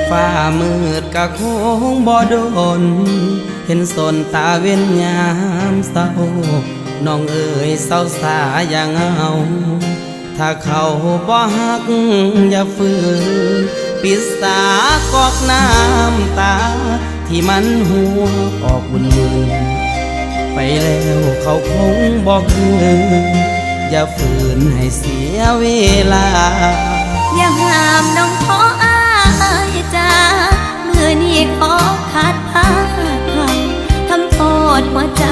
ฟ้ามืดกะคงบ่โดนเห็นสนตาเว้นยามเศร้าน้องเอ๋ยเศร้าสาอย่างเอาถ้าเขาบ่ฮักอย่าฝืนปิดสากอกน้ำตาที่มันหัวออกบุญมือไปแล้วเขาคงบอกคืนอย่าฝืนให้เสียเวลาอย่าห้ามน้องขออายจ้าเมื่อนี้ขอขาดพาเขาทำโทษหัวใจ